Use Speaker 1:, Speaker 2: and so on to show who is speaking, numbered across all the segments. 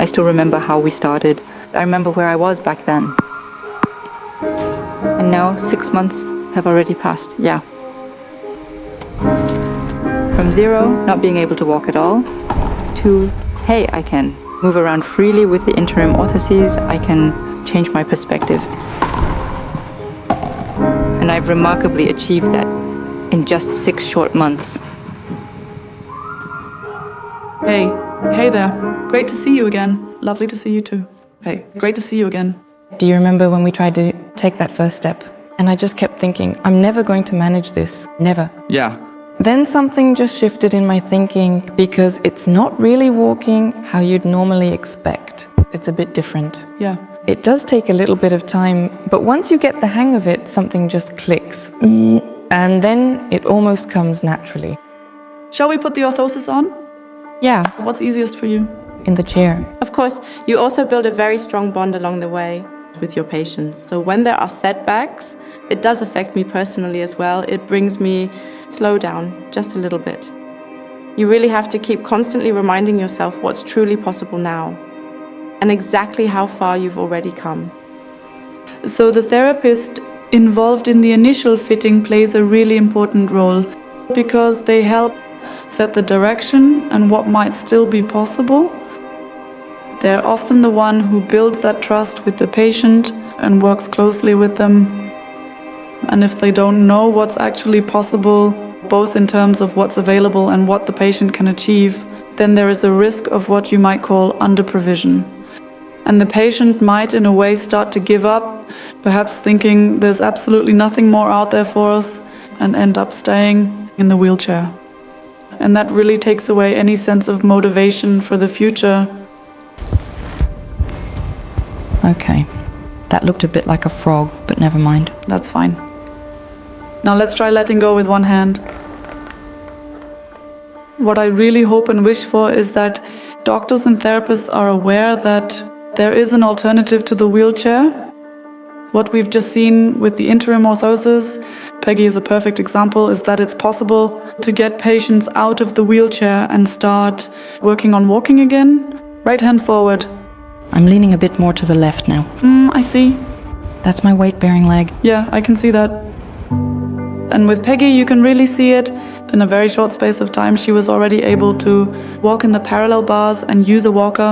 Speaker 1: I still remember how we started. I remember where I was back then. And now 6 months have already passed, yeah. From 0, not being able to walk at all, to, hey, I can move around freely with the Interim orthoses, I can change my perspective. And I've remarkably achieved that in just 6 short months.
Speaker 2: Hey there. Great to see you again. Lovely to see you too. Hey, great to see you again.
Speaker 3: Do you remember when we tried to take that first step? And I just kept thinking, I'm never going to manage this. Never.
Speaker 2: Yeah.
Speaker 3: Then something just shifted in my thinking because it's not really walking how you'd normally expect. It's a bit different.
Speaker 2: Yeah.
Speaker 3: It does take a little bit of time, but once you get the hang of it, something just clicks. And then it almost comes naturally.
Speaker 2: Shall we put the orthosis on?
Speaker 3: Yeah,
Speaker 2: What's easiest for you?
Speaker 3: in the chair.
Speaker 4: Of course, you also build a very strong bond along the way with your patients. So when there are setbacks, it does affect me personally as well. It brings me slow down just a little bit. You really have to keep constantly reminding yourself what's truly possible now and exactly how far you've already come.
Speaker 2: So the therapist involved in the initial fitting plays a really important role because they help set the direction and what might still be possible. They're often the one who builds that trust with the patient and works closely with them. And if they don't know what's actually possible, both in terms of what's available and what the patient can achieve, then there is a risk of what you might call under-provision. And the patient might, in a way, start to give up, perhaps thinking there's absolutely nothing more out there for us, and end up staying in the wheelchair. And that really takes away any sense of motivation for the future.
Speaker 3: Okay, that looked a bit like a frog, but never mind.
Speaker 2: That's fine. Now let's try letting go with one hand. What I really hope and wish for is that doctors and therapists are aware that there is an alternative to the wheelchair. What we've just seen with the Interim orthoses, Peggy is a perfect example, is that it's possible to get patients out of the wheelchair and start working on walking again. Right hand forward.
Speaker 3: I'm leaning a bit more to the left now.
Speaker 2: I see.
Speaker 3: That's my weight-bearing leg.
Speaker 2: Yeah, I can see that. And with Peggy, you can really see it. In a very short space of time, she was already able to walk in the parallel bars and use a walker.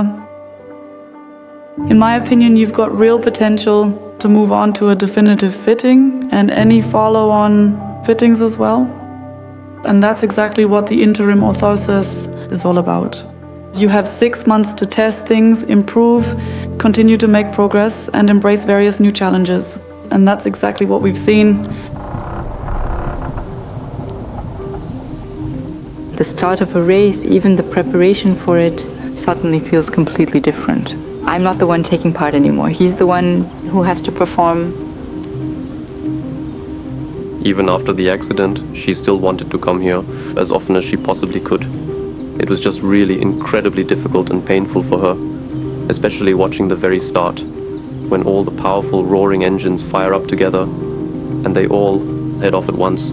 Speaker 2: In my opinion, you've got real potential to move on to a definitive fitting and any follow-on fittings as well. And that's exactly what the Interim orthosis is all about. You have 6 months to test things, improve, continue to make progress, and embrace various new challenges. And that's exactly what we've seen.
Speaker 1: The start of a race, even the preparation for it, suddenly feels completely different. I'm not the one taking part anymore. He's the one who has to perform.
Speaker 5: Even after the accident, she still wanted to come here as often as she possibly could. It was just really incredibly difficult and painful for her, especially watching the very start, when all the powerful roaring engines fire up together and they all head off at once.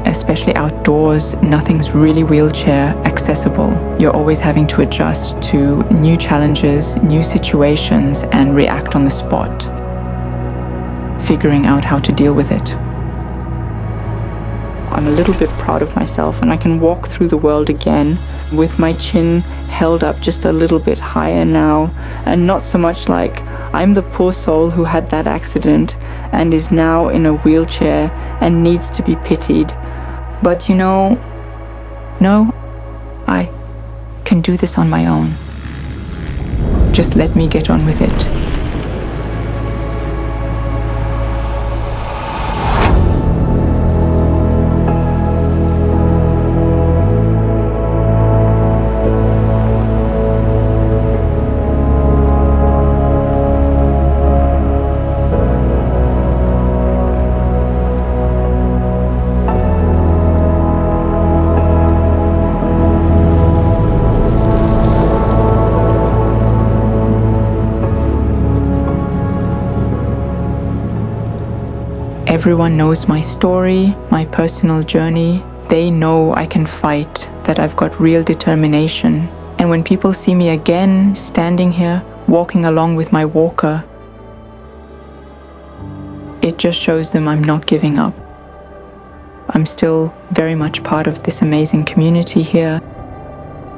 Speaker 1: Especially outdoors, nothing's really wheelchair accessible. You're always having to adjust to new challenges, new situations, and react on the spot, figuring out how to deal with it. I'm a little bit proud of myself, and I can walk through the world again with my chin held up just a little bit higher now, and not so much like I'm the poor soul who had that accident and is now in a wheelchair and needs to be pitied. But you know, no, I can do this on my own. Just let me get on with it. Everyone knows my story, my personal journey. They know I can fight, that I've got real determination. And when people see me again, standing here, walking along with my walker, it just shows them I'm not giving up. I'm still very much part of this amazing community here.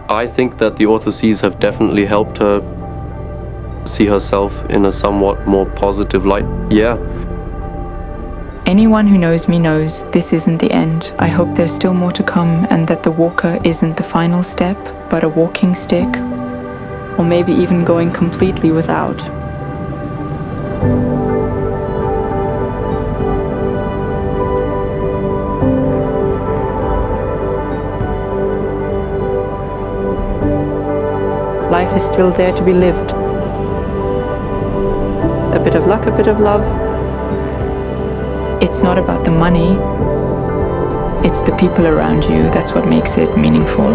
Speaker 5: I think that the orthoses have definitely helped her see herself in a somewhat more positive light. Yeah.
Speaker 1: Anyone who knows me knows this isn't the end. I hope there's still more to come and that the walker isn't the final step, but a walking stick.
Speaker 2: Or maybe even going completely without. Life is still there to be lived. A bit of luck, a bit of love.
Speaker 1: It's not about the money. It's the people around you. That's what makes it meaningful.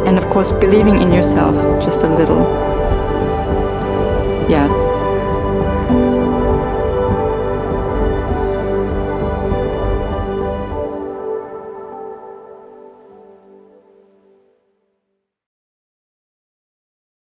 Speaker 2: And of course, believing in yourself just a little. Yeah.